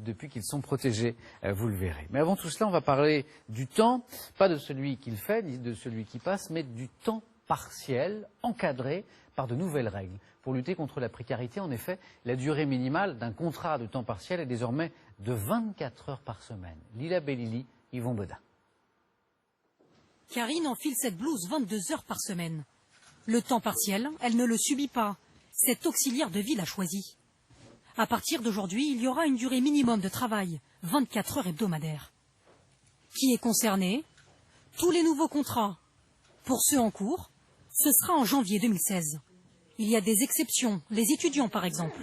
depuis qu'ils sont protégés, vous le verrez. Mais avant tout cela, on va parler du temps, pas de celui qu'il fait, ni de celui qui passe, mais du temps partiel, encadré par de nouvelles règles. Pour lutter contre la précarité, en effet, la durée minimale d'un contrat de temps partiel est désormais de 24 heures par semaine. Lila Bellili, Yvon Bodin. Karine enfile cette blouse 22 heures par semaine. Le temps partiel, elle ne le subit pas. Cette auxiliaire de vie l'a choisi. À partir d'aujourd'hui, il y aura une durée minimum de travail, 24 heures hebdomadaires. Qui est concerné? Tous les nouveaux contrats. Pour ceux en cours, ce sera en janvier 2016. Il y a des exceptions, les étudiants par exemple.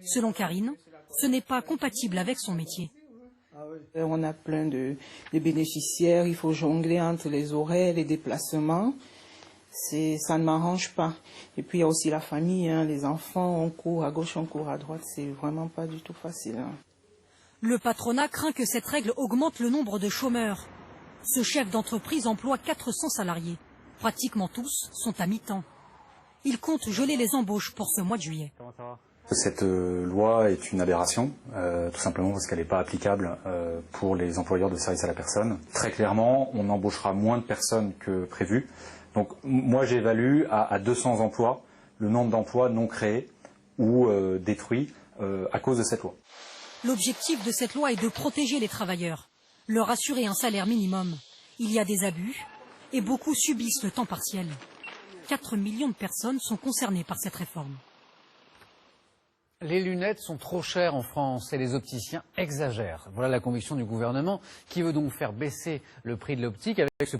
Selon Karine, ce n'est pas compatible avec son métier. On a plein de bénéficiaires, il faut jongler entre les horaires, les déplacements. Ça ne m'arrange pas. Et puis il y a aussi la famille, hein, les enfants, on court à gauche, on court à droite, c'est vraiment pas du tout facile. Hein. Le patronat craint que cette règle augmente le nombre de chômeurs. Ce chef d'entreprise emploie 400 salariés. Pratiquement tous sont à mi-temps. Il compte geler les embauches pour ce mois de juillet. Cette loi est une aberration, tout simplement parce qu'elle n'est pas applicable pour les employeurs de services à la personne. Très clairement, on embauchera moins de personnes que prévu. Donc moi j'évalue à 200 emplois le nombre d'emplois non créés ou détruits à cause de cette loi. L'objectif de cette loi est de protéger les travailleurs, leur assurer un salaire minimum. Il y a des abus et beaucoup subissent le temps partiel. 4 millions de personnes sont concernées par cette réforme. Les lunettes sont trop chères en France et les opticiens exagèrent. Voilà la conviction du gouvernement qui veut donc faire baisser le prix de l'optique avec ce